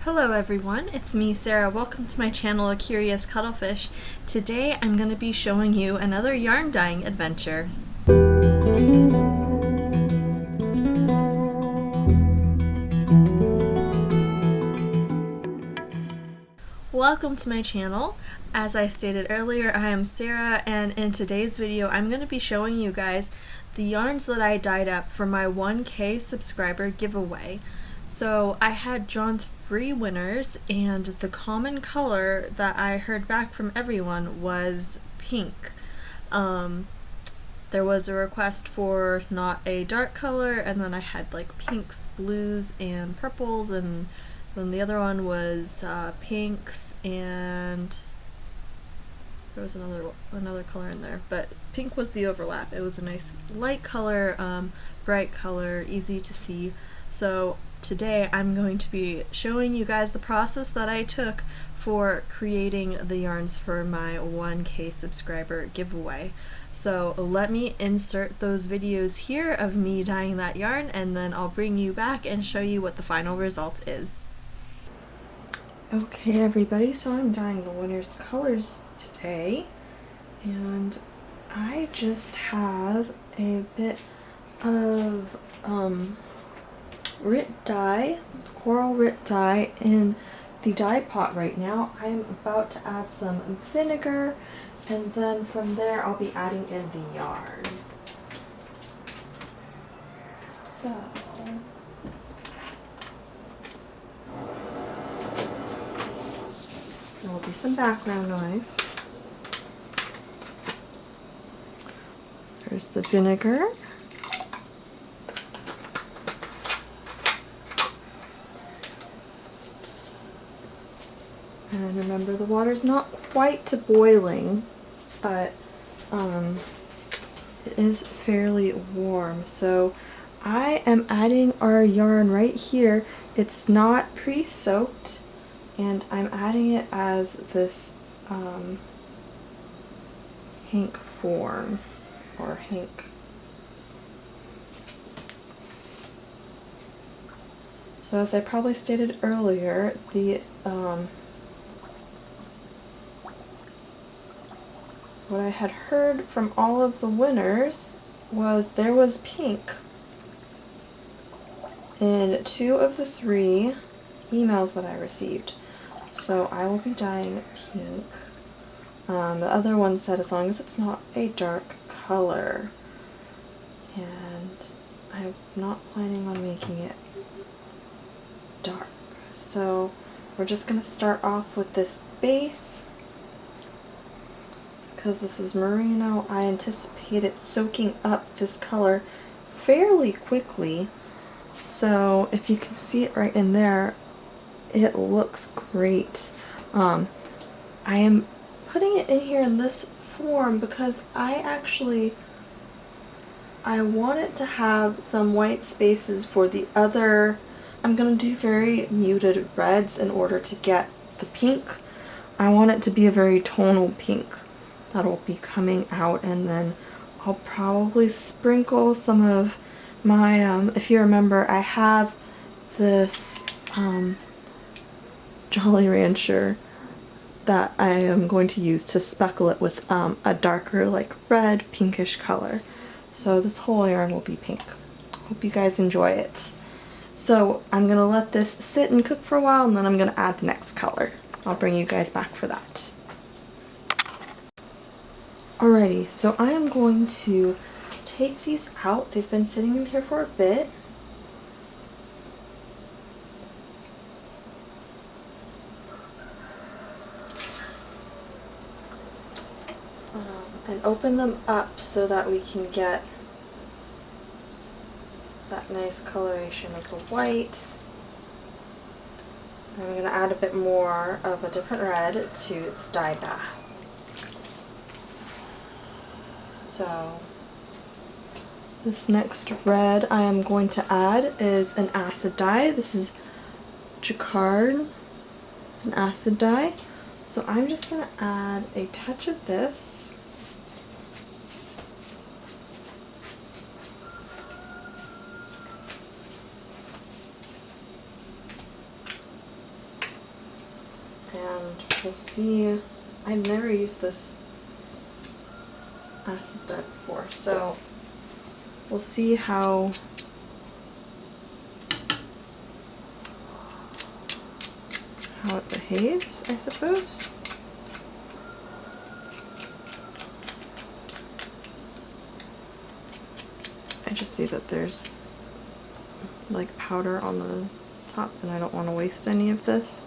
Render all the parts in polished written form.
Hello everyone, it's me Sarah. Welcome to my channel, A Curious Cuttlefish. Today I'm going to be showing you another yarn dyeing adventure. Welcome to my channel. As I stated earlier, I am Sarah, and in today's video I'm going to be showing you guys the yarns that I dyed up for my 1K subscriber giveaway. So I had drawn 3 winners, and the common color that I heard back from everyone was pink. There was a request for not a dark color, and then I had like pinks, blues, and purples, and then the other one was pinks, and there was another color in there, but pink was the overlap. It was a nice light color, bright color, easy to see. So today I'm going to be showing you guys the process that I took for creating the yarns for my 1K subscriber giveaway. So let me insert those videos here of me dyeing that yarn, and then I'll bring you back and show you what the final result is. Okay everybody, so I'm dyeing the winner's colors today, and I just have a bit of Rit dye, coral Rit dye in the dye pot right now. I'm about to add some vinegar, and then from there I'll be adding in the yarn. So there will be some background noise. There's the vinegar. And remember, the water's not quite to boiling, but it is fairly warm. So I am adding our yarn right here. It's not pre-soaked, and I'm adding it as this hank form, or hank. So as I probably stated earlier, the what I had heard from all of the winners was there was pink in 2 of the 3 emails that I received. So I will be dyeing pink. The other one said as long as it's not a dark color, and I'm not planning on making it dark. So we're just going to start off with this base. Because this is merino, I anticipate it soaking up this color fairly quickly. So if you can see it right in there, it looks great. I am putting it in here in this form because I want it to have some white spaces for the other. I'm going to do very muted reds in order to get the pink. I want it to be a very tonal pink that'll be coming out, and then I'll probably sprinkle some of my, if you remember, I have this Jolly Rancher that I am going to use to speckle it with a darker, like red, pinkish color. So this whole yarn will be pink. Hope you guys enjoy it. So I'm going to let this sit and cook for a while, and then I'm going to add the next color. I'll bring you guys back for that. Alrighty, so I am going to take these out. They've been sitting in here for a bit. And open them up so that we can get that nice coloration of the white. And I'm going to add a bit more of a different red to the dye bath. So this next red I am going to add is an acid dye. This is Jacquard. It's an acid dye. So I'm just going to add a touch of this. and we'll see. I've never used this acid dye before, so we'll see how it behaves, I suppose. I just see that there's like powder on the top and I don't want to waste any of this.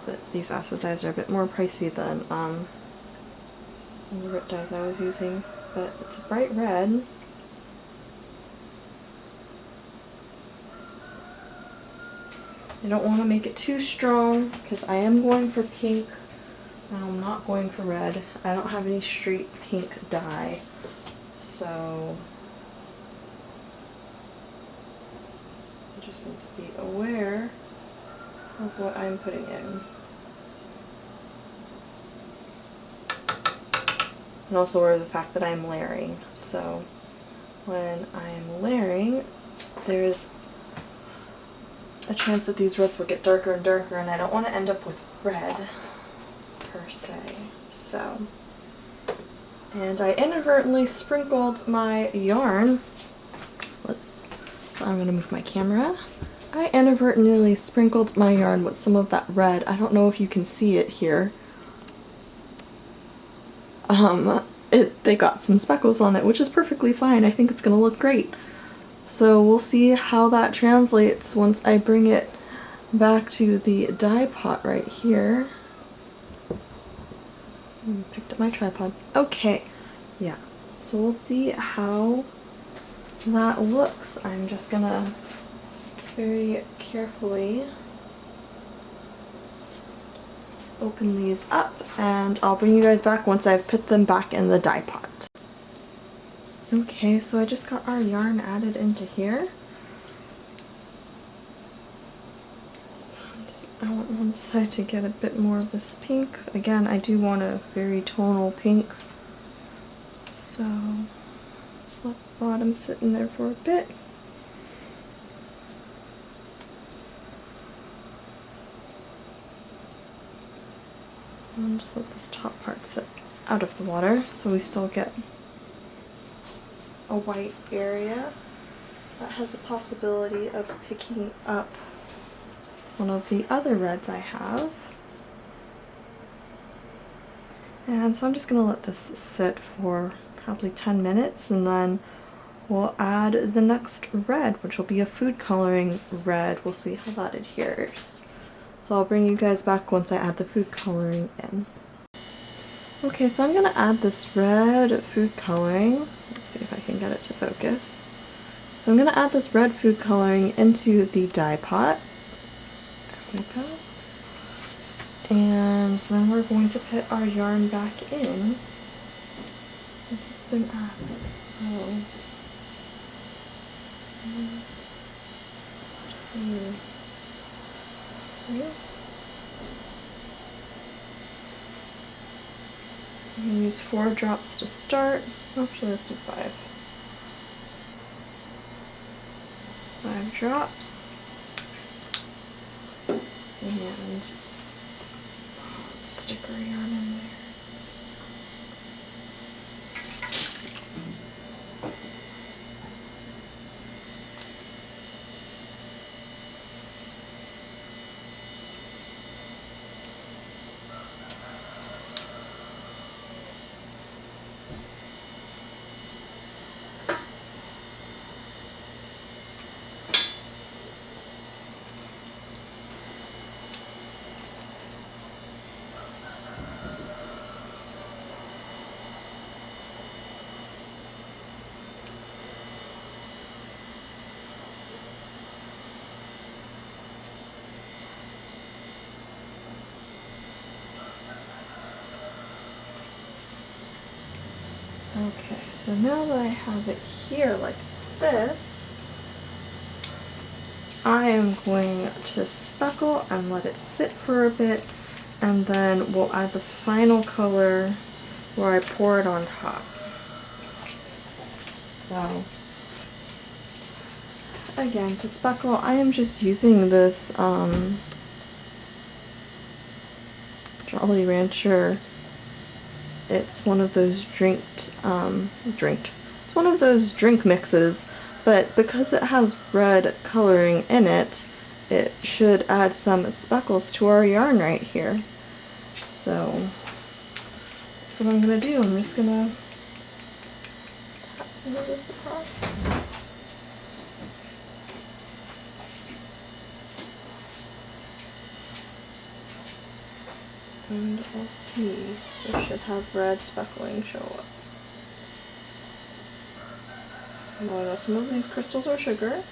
But these acid dyes are a bit more pricey than the root dyes I was using, but it's a bright red. I don't want to make it too strong because I am going for pink and I'm not going for red. I don't have any street pink dye, so I just need to be aware of what I'm putting in. And also aware of the fact that I'm layering. So when I'm layering, there's a chance that these reds will get darker and darker, and I don't want to end up with red per se. So, and I inadvertently sprinkled my yarn. I'm gonna move my camera. I inadvertently sprinkled my yarn with some of that red. I don't know if you can see it here. They got some speckles on it, which is perfectly fine. I think it's gonna look great. So we'll see how that translates once I bring it back to the dye pot right here. Picked up my tripod. Okay, yeah. So we'll see how that looks. I'm just gonna very carefully open these up, and I'll bring you guys back once I've put them back in the dye pot. Okay, so I just got our yarn added into here. I want one side to get a bit more of this pink. Again, I do want a very tonal pink. So let's let the bottom sit in there for a bit. And just let this top part sit out of the water so we still get a white area that has a possibility of picking up one of the other reds I have. And so I'm just going to let this sit for probably 10 minutes, and then we'll add the next red, which will be a food coloring red. We'll see how that adheres. So I'll bring you guys back once I add the food coloring in. Okay, so I'm going to add this red food coloring. Let's see if I can get it to focus. So I'm going to add this red food coloring into the dye pot. There we go. And so then we're going to put our yarn back in once it's been added. So 1, 2, 3. I'm going to use 4 drops to start. Actually, let's do 5. 5 drops. And let's stick our yarn in there. Okay, so now that I have it here like this, I am going to speckle and let it sit for a bit, and then we'll add the final color where I pour it on top. So again, to speckle, I am just using this Jolly Rancher. It's one of those it's one of those drink mixes, but because it has red coloring in it, it should add some speckles to our yarn right here. So that's what I'm gonna do. I'm just gonna tap some of this across. And we'll see. It should have red speckling show up. I know some of these crystals are sugar.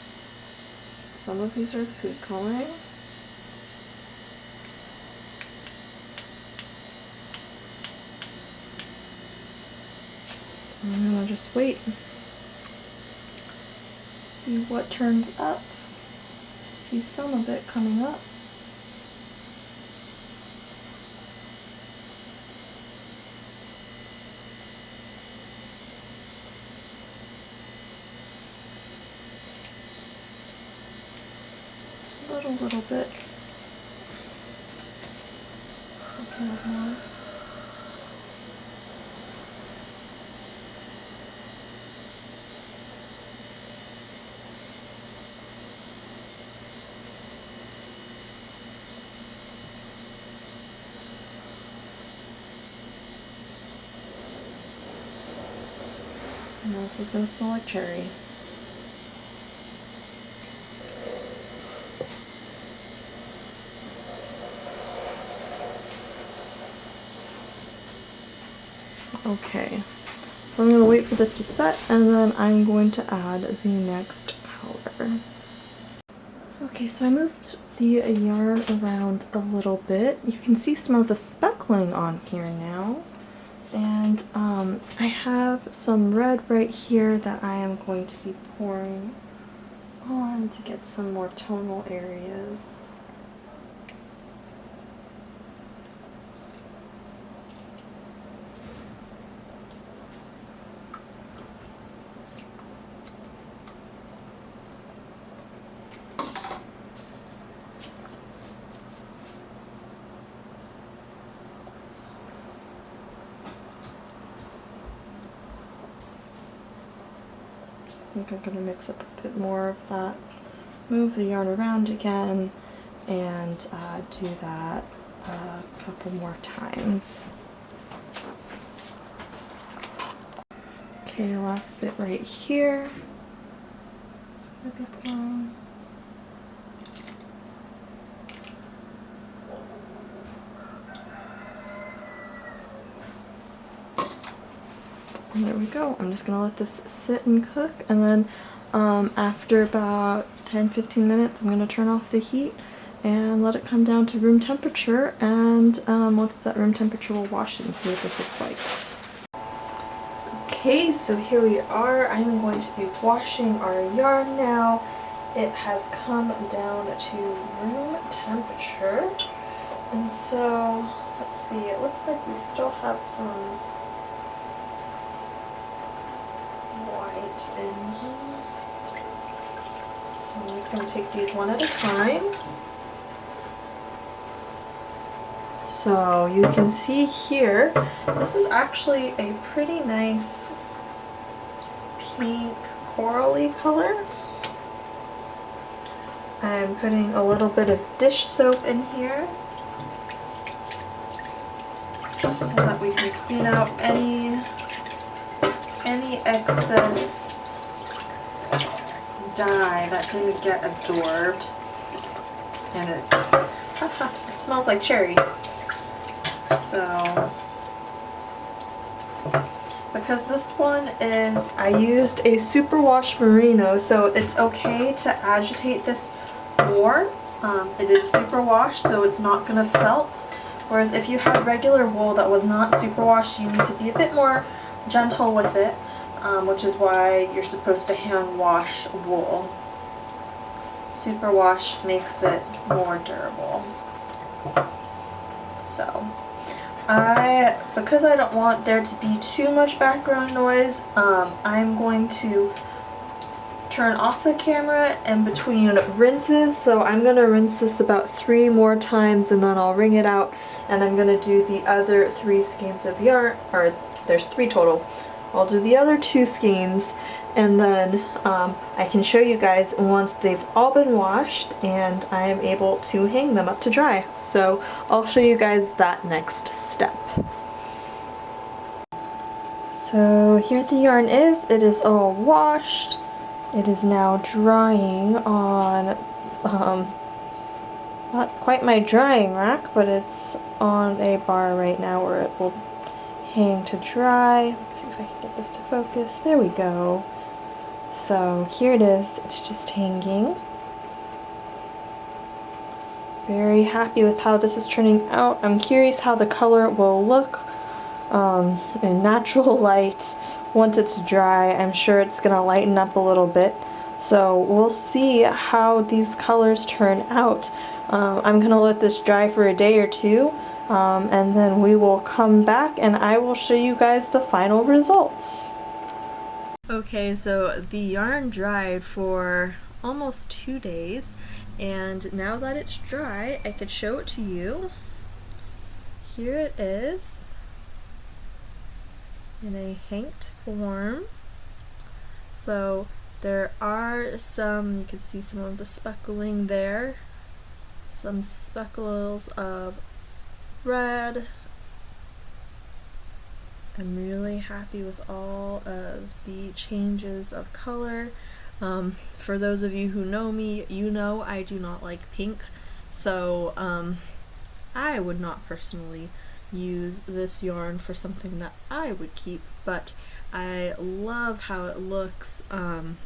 Some of these are the food coloring. So I'm gonna just wait. See what turns up. See some of it coming up. Little bits. Something like that. And this is going to smell like cherry. Okay, so I'm going to wait for this to set and then I'm going to add the next color. Okay, so I moved the yarn around a little bit. You can see some of the speckling on here now. And I have some red right here that I am going to be pouring on to get some more tonal areas. I think I'm going to mix up a bit more of that, move the yarn around again, and do that a couple more times. Okay, last bit right here. It's going to be long. And there we go. I'm just gonna let this sit and cook, and then after about 10-15 minutes I'm gonna turn off the heat and let it come down to room temperature, and once it's at room temperature we'll wash it and see what this looks like. Okay, so here we are. I'm going to be washing our yarn now. It has come down to room temperature, and so let's see, it looks like we still have some in here. So I'm just going to take these one at a time. So you can see here, this is actually a pretty nice pink corally color. I'm putting a little bit of dish soap in here just so that we can clean out any excess dye that didn't get absorbed. And it smells like cherry. So because this one is, I used a superwash merino, so it's okay to agitate this more. It is superwash, so it's not going to felt. Whereas if you had regular wool that was not superwash, you need to be a bit more gentle with it, which is why you're supposed to hand wash wool. Superwash makes it more durable. So because I don't want there to be too much background noise, I'm going to turn off the camera in between rinses, so I'm gonna rinse this about 3 more times and then I'll wring it out, and I'm gonna do the other 3 skeins of yarn, or there's 3 total. I'll do the other 2 skeins, and then I can show you guys once they've all been washed and I am able to hang them up to dry. So I'll show you guys that next step. So here the yarn is. It is all washed. It is now drying on, not quite my drying rack, but it's on a bar right now where it will hang to dry. Let's see if I can get this to focus. There we go. So here it is. It's just hanging. Very happy with how this is turning out. I'm curious how the color will look in natural light once it's dry. I'm sure it's gonna lighten up a little bit, so we'll see how these colors turn out. I'm gonna let this dry for a day or 2, and then we will come back and I will show you guys the final results. Okay, so the yarn dried for almost 2 days, and now that it's dry I could show it to you. Here it is in a hanked form. So there are some, you can see some of the speckling there, some speckles of red. I'm really happy with all of the changes of color. For those of you who know me, you know I do not like pink, so I would not personally use this yarn for something that I would keep, but I love how it looks. I'm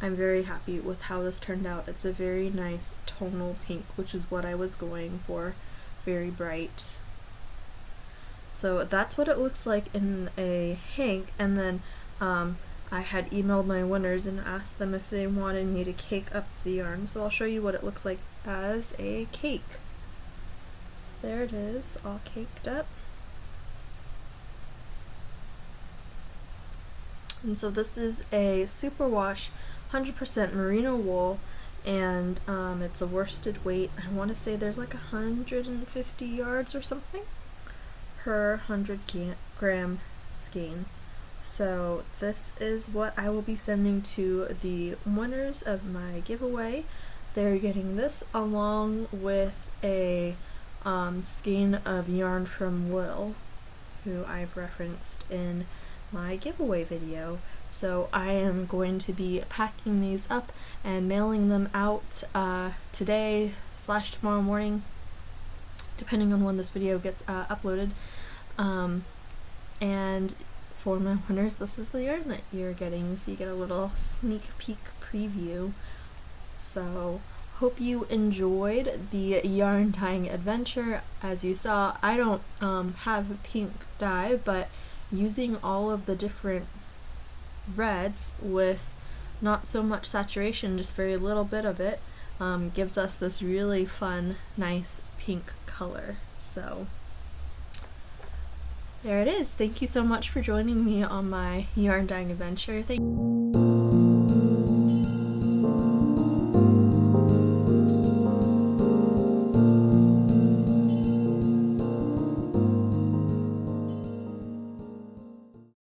very happy with how this turned out. It's a very nice tonal pink, which is what I was going for, very bright. So that's what it looks like in a hank, and then I had emailed my winners and asked them if they wanted me to cake up the yarn, so I'll show you what it looks like as a cake. There it is, all caked up. And so this is a superwash 100% merino wool, and it's a worsted weight. I want to say there's like 150 yards or something per 100 gram skein. So this is what I will be sending to the winners of my giveaway. They're getting this along with a skein of yarn from Will, who I've referenced in my giveaway video. So I am going to be packing these up and mailing them out today / tomorrow morning, depending on when this video gets uploaded. And for my winners, this is the yarn that you're getting, so you get a little sneak peek preview. So hope you enjoyed the yarn dyeing adventure. As you saw, I don't have pink dye, but using all of the different reds with not so much saturation, just very little bit of it, gives us this really fun, nice pink color. So there it is. Thank you so much for joining me on my yarn dyeing adventure. Thank you.